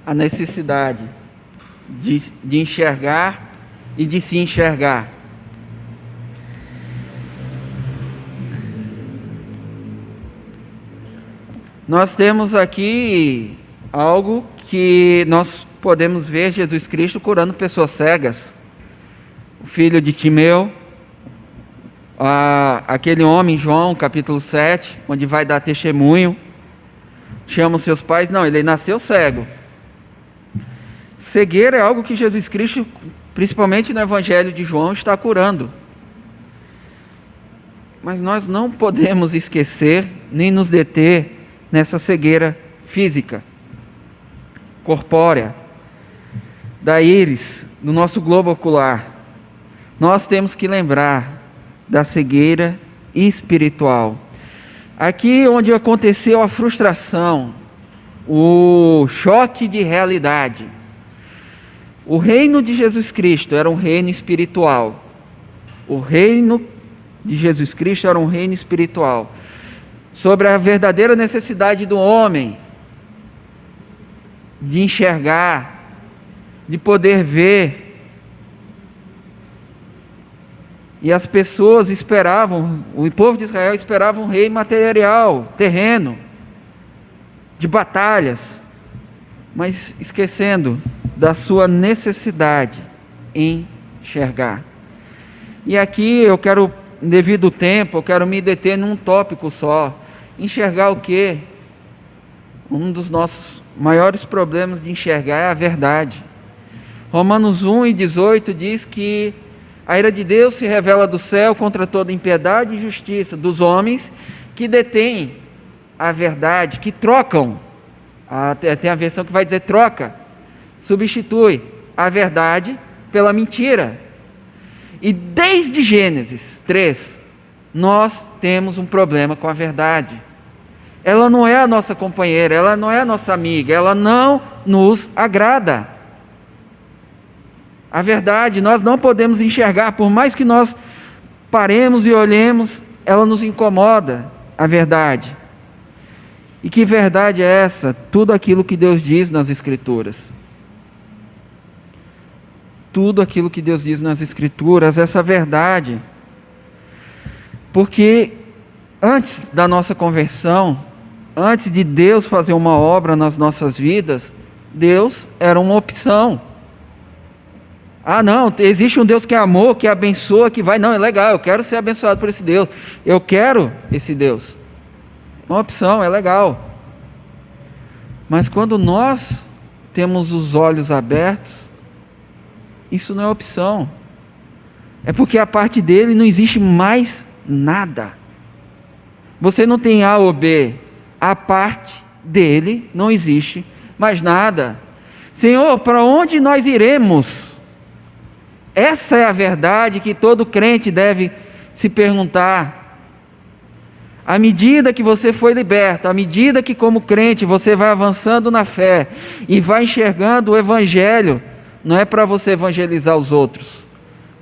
A necessidade de enxergar e de se enxergar. Nós temos aqui algo que nós podemos ver Jesus Cristo curando pessoas cegas. O filho de Timeu, aquele homem, João, capítulo 7, onde vai dar testemunho, chama os seus pais, não, ele nasceu cego. cegueira é algo que Jesus Cristo, principalmente no Evangelho de João, está curando. Mas nós não podemos esquecer, nem nos deter nessa cegueira física, corpórea, da íris, do nosso globo ocular. Nós temos que lembrar da cegueira espiritual. Aqui onde aconteceu a frustração, o choque de realidade. O reino de Jesus Cristo era um reino espiritual. O reino de Jesus Cristo era um reino espiritual. Sobre a verdadeira necessidade do homem de enxergar, de poder ver. E as pessoas esperavam, o povo de Israel esperava um rei material, terreno, de batalhas, mas esquecendo da sua necessidade em enxergar. E aqui eu quero, devido ao tempo, eu quero me deter num tópico só. Enxergar o quê? Um dos nossos maiores problemas de enxergar é a verdade. Romanos 1:18 diz que a ira de Deus se revela do céu contra toda impiedade e injustiça dos homens que detêm a verdade, que trocam. Tem a versão que vai dizer troca, substitui a verdade pela mentira. E desde Gênesis 3, nós temos um problema com a verdade. Ela não é a nossa companheira, ela não é a nossa amiga, ela não nos agrada. A verdade, nós não podemos enxergar, por mais que nós paremos e olhemos, ela nos incomoda, a verdade. E que verdade é essa? Tudo aquilo que Deus diz nas Escrituras. Tudo aquilo que Deus diz nas Escrituras, essa verdade. Porque antes da nossa conversão, antes de Deus fazer uma obra nas nossas vidas, Deus era uma opção. Ah, não, existe um Deus que é amor, que abençoa, que vai. Não, é legal, eu quero ser abençoado por esse Deus. Eu quero esse Deus. Uma opção, é legal. Mas quando nós temos os olhos abertos, isso não é opção. É porque a parte dele não existe mais nada. Você não tem A ou B. A parte dele não existe mais nada. Senhor, para onde nós iremos? Essa é a verdade que todo crente deve se perguntar. À medida que você foi liberto, à medida que como crente você vai avançando na fé e vai enxergando o Evangelho, não é para você evangelizar os outros.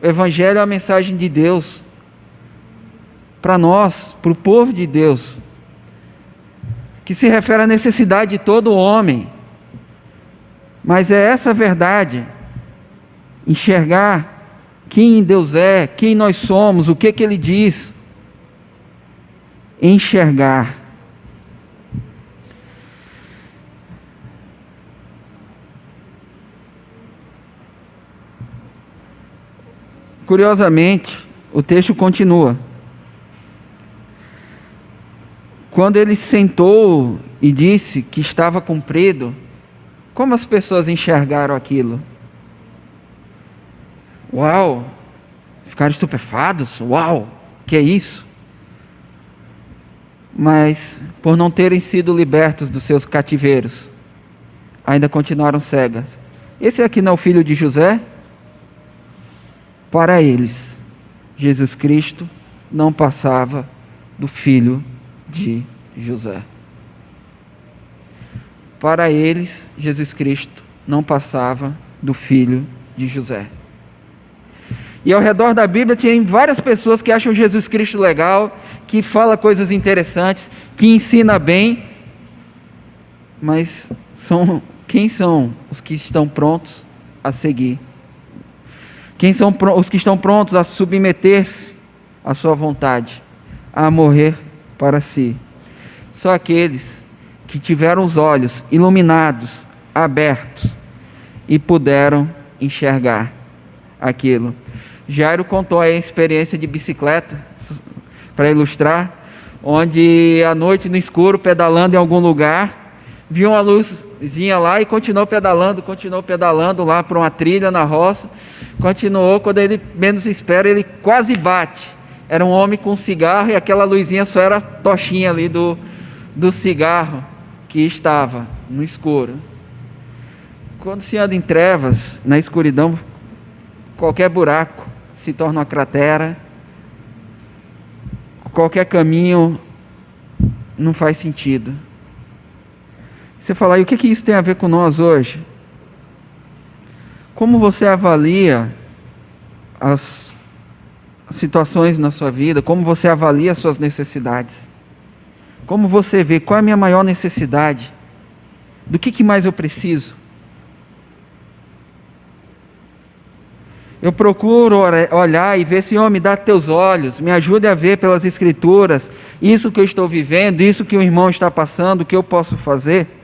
O Evangelho é a mensagem de Deus para nós, para o povo de Deus, que se refere à necessidade de todo homem. Mas é essa verdade, enxergar quem Deus é, quem nós somos, o que Ele diz. Enxergar. Curiosamente, o texto continua. Quando ele sentou e disse que estava cumprido, como as pessoas enxergaram aquilo? Uau! Ficaram estupefados? Uau! Que é isso? Mas, por não terem sido libertos dos seus cativeiros, ainda continuaram cegas. Esse aqui não é o filho de José? Para eles, Jesus Cristo não passava do filho de José. Para eles, Jesus Cristo não passava do filho de José. E ao redor da Bíblia tem várias pessoas que acham Jesus Cristo legal, que fala coisas interessantes, que ensina bem, mas quem são os que estão prontos a seguir? Quem são os que estão prontos a submeter-se à sua vontade, a morrer para si? Só aqueles que tiveram os olhos iluminados, abertos, e puderam enxergar aquilo. Jairo contou a experiência de bicicleta, para ilustrar, onde à noite no escuro, pedalando em algum lugar, viu uma luzinha lá e continuou pedalando lá para uma trilha na roça. Continuou, quando ele menos espera, ele quase bate. Era um homem com um cigarro e aquela luzinha só era a tochinha ali do cigarro que estava no escuro. Quando se anda em trevas, na escuridão, qualquer buraco se torna uma cratera, qualquer caminho não faz sentido. Você fala, e o que isso tem a ver com nós hoje? Como você avalia as situações na sua vida? Como você avalia as suas necessidades? Como você vê qual é a minha maior necessidade? Do que mais eu preciso? Eu procuro olhar e ver, Senhor, me dá teus olhos, me ajude a ver pelas Escrituras isso que eu estou vivendo, isso que o irmão está passando, o que eu posso fazer.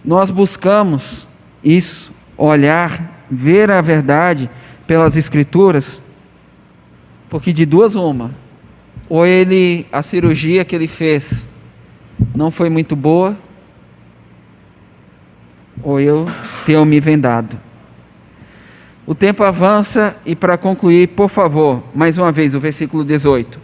Nós buscamos isso, olhar, ver a verdade pelas Escrituras, porque de duas uma, ou a cirurgia que ele fez não foi muito boa, ou eu tenho me vendado. O tempo avança e, para concluir, por favor, mais uma vez o versículo 18.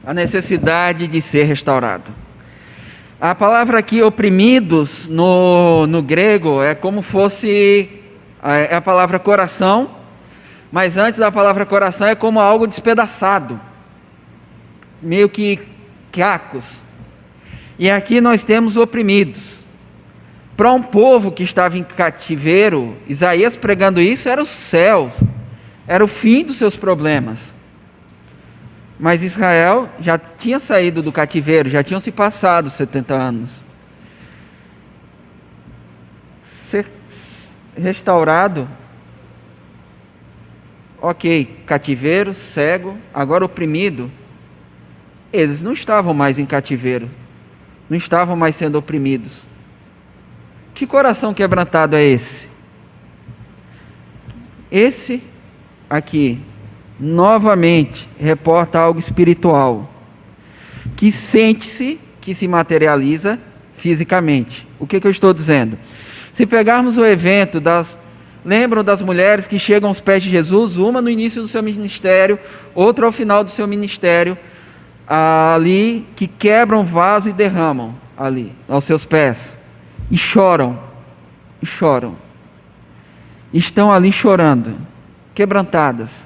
A necessidade de ser restaurado. A palavra aqui, oprimidos, no grego, é como fosse a palavra coração, mas antes da palavra coração é como algo despedaçado, meio que cacos. E aqui nós temos oprimidos. Para um povo que estava em cativeiro, Isaías pregando isso, era o céu, era o fim dos seus problemas. Mas Israel já tinha saído do cativeiro, já tinham se passado 70 anos. Ser restaurado, ok, cativeiro, cego, agora oprimido. Eles não estavam mais em cativeiro, não estavam mais sendo oprimidos. Que coração quebrantado é esse? Esse aqui, novamente, reporta algo espiritual, que sente-se, que se materializa fisicamente. O que eu estou dizendo? Se pegarmos o evento lembram das mulheres que chegam aos pés de Jesus, uma no início do seu ministério, outra ao final do seu ministério, ali, que quebram vaso e derramam ali, aos seus pés, e choram, estão ali chorando, quebrantadas,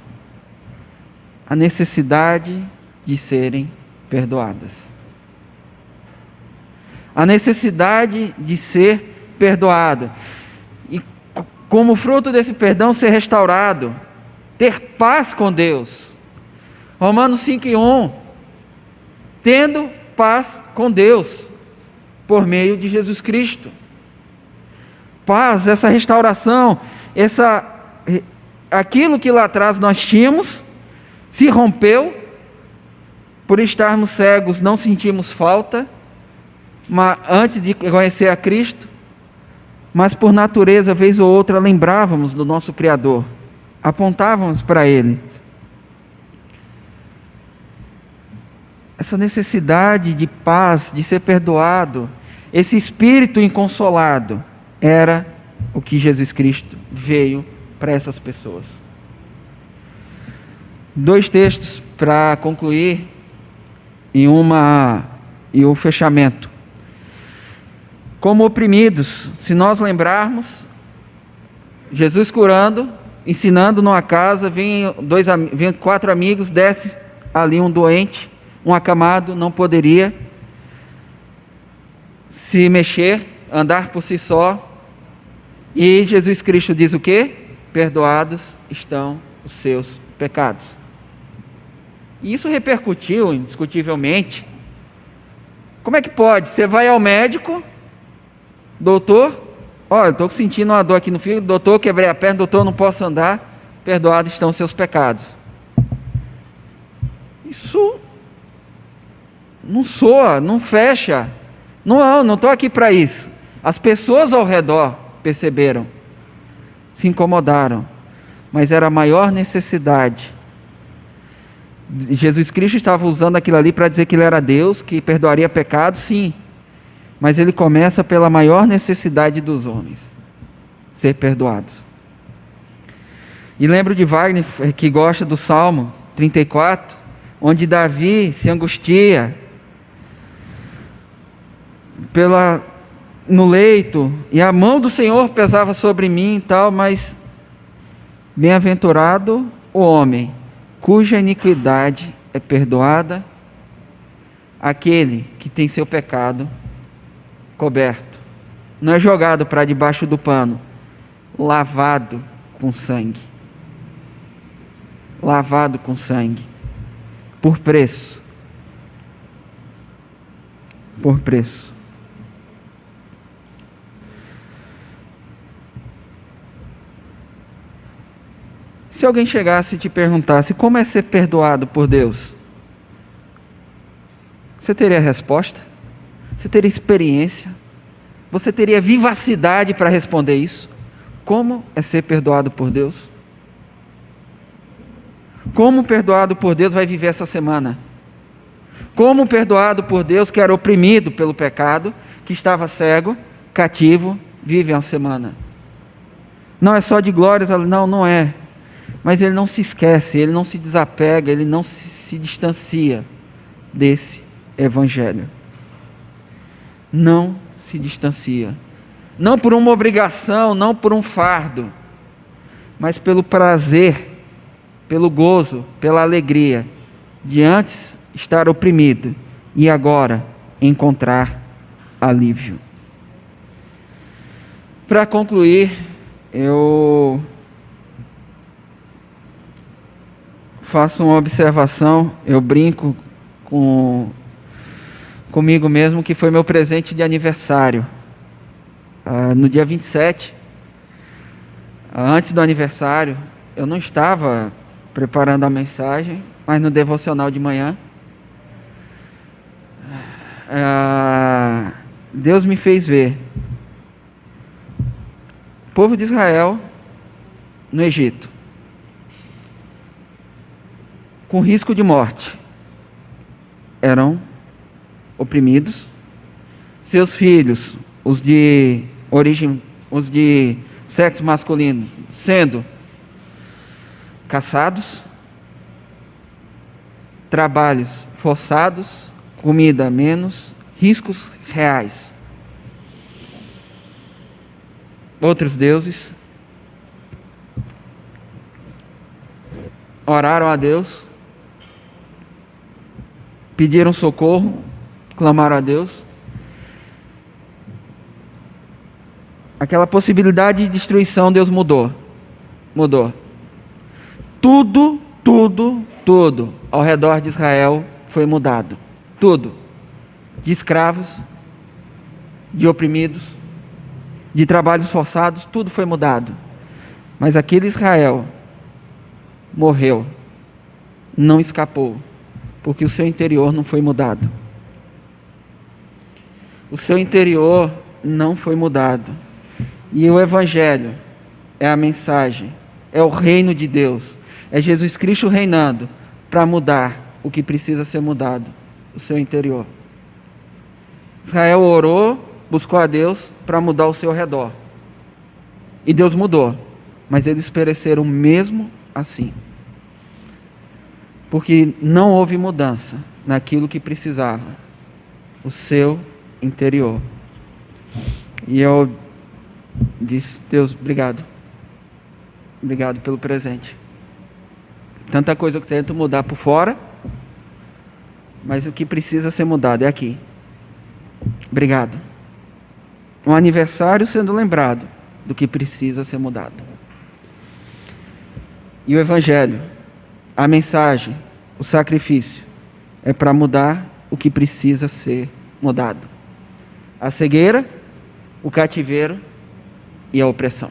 a necessidade de serem perdoadas. A necessidade de ser perdoado. E como fruto desse perdão, ser restaurado. Ter paz com Deus. Romanos 5:1. Tendo paz com Deus, por meio de Jesus Cristo. Paz, essa restauração, aquilo que lá atrás nós tínhamos, se rompeu. Por estarmos cegos, não sentimos falta, mas antes de conhecer a Cristo, mas por natureza, vez ou outra, lembrávamos do nosso Criador, apontávamos para Ele. Essa necessidade de paz, de ser perdoado, esse espírito inconsolado, era o que Jesus Cristo veio para essas pessoas. 2 textos para concluir e o fechamento. Como oprimidos, se nós lembrarmos, Jesus curando, ensinando numa casa, vem 4 amigos, desce ali um doente, um acamado, não poderia se mexer, andar por si só, e Jesus Cristo diz o quê? Perdoados estão os seus pecados. E isso repercutiu, indiscutivelmente. Como é que pode? Você vai ao médico, doutor, eu estou sentindo uma dor aqui no fígado, doutor, quebrei a perna, doutor, não posso andar, perdoados estão os seus pecados. Isso não soa, não fecha. Não estou aqui para isso. As pessoas ao redor perceberam, se incomodaram, mas era a maior necessidade. Jesus Cristo estava usando aquilo ali para dizer que Ele era Deus, que perdoaria pecados, sim, mas Ele começa pela maior necessidade dos homens, ser perdoados. E lembro de Wagner, que gosta do Salmo 34, onde Davi se angustia no leito, e a mão do Senhor pesava sobre mim e tal, mas bem-aventurado o homem cuja iniquidade é perdoada, aquele que tem seu pecado coberto, não é jogado para debaixo do pano, lavado com sangue, por preço, Se alguém chegasse e te perguntasse como é ser perdoado por Deus, você teria resposta? Você teria experiência? Você teria vivacidade para responder isso? Como é ser perdoado por Deus? Como perdoado por Deus vai viver essa semana? Como perdoado por Deus que era oprimido pelo pecado, que estava cego, cativo, vive uma semana? Não é só de glórias, não é. Mas ele não se esquece, ele não se desapega, ele não se distancia desse evangelho. Não se distancia. Não por uma obrigação, não por um fardo, mas pelo prazer, pelo gozo, pela alegria de antes estar oprimido e agora encontrar alívio. Para concluir, eu faço uma observação, eu brinco comigo mesmo, que foi meu presente de aniversário. No dia 27, antes do aniversário, eu não estava preparando a mensagem, mas no devocional de manhã, Deus me fez ver o povo de Israel no Egito, com risco de morte, eram oprimidos, seus filhos, os de sexo masculino, sendo caçados, trabalhos forçados, comida a menos, riscos reais. Outros deuses oraram a Deus, pediram socorro, clamaram a Deus. Aquela possibilidade de destruição, Deus mudou. Tudo ao redor de Israel foi mudado. Tudo. De escravos, de oprimidos, de trabalhos forçados, tudo foi mudado. Mas aquele Israel morreu, não escapou, porque o seu interior não foi mudado. O seu interior não foi mudado. E o Evangelho é a mensagem, é o reino de Deus, é Jesus Cristo reinando para mudar o que precisa ser mudado, o seu interior. Israel orou, buscou a Deus para mudar o seu redor. E Deus mudou, mas eles pereceram mesmo assim. Porque não houve mudança naquilo que precisava, o seu interior. E eu disse: Deus, obrigado. Obrigado pelo presente. Tanta coisa que eu tento mudar por fora, mas o que precisa ser mudado é aqui. Obrigado. Um aniversário sendo lembrado do que precisa ser mudado. E o Evangelho, a mensagem, o sacrifício, é para mudar o que precisa ser mudado. A cegueira, o cativeiro e a opressão.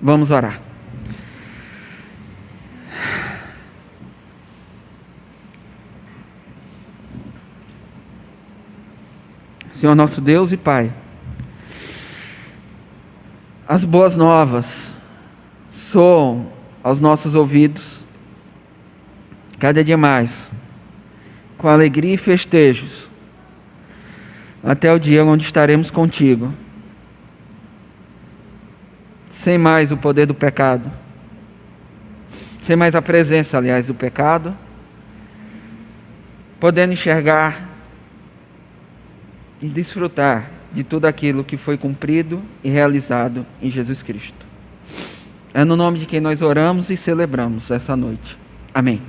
Vamos orar. Senhor nosso Deus e Pai, as boas novas soam aos nossos ouvidos cada dia mais, com alegria e festejos, até o dia onde estaremos contigo, sem mais o poder do pecado, sem mais a presença, aliás, do pecado, podendo enxergar e desfrutar de tudo aquilo que foi cumprido e realizado em Jesus Cristo. É no nome de quem nós oramos e celebramos essa noite. Amém.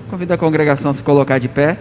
Convido a congregação a se colocar de pé.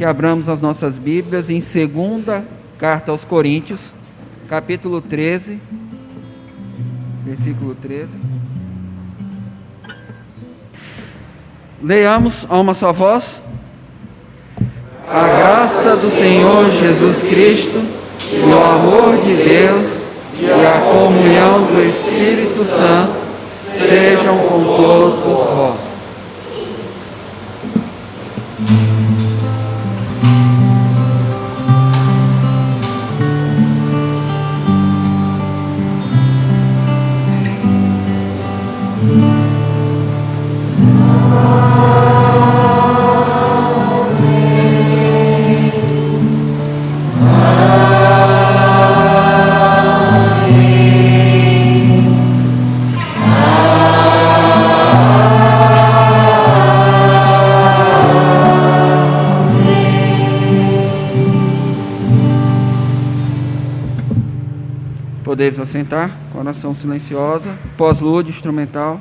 Abramos as nossas Bíblias em 2ª Carta aos Coríntios, capítulo 13, versículo 13. Leiamos a uma só voz. A graça do Senhor Jesus Cristo, e o amor de Deus, e a comunhão do Espírito Santo, sejam com todos vós. Podeis assentar, com oração silenciosa, pós-lúdio instrumental.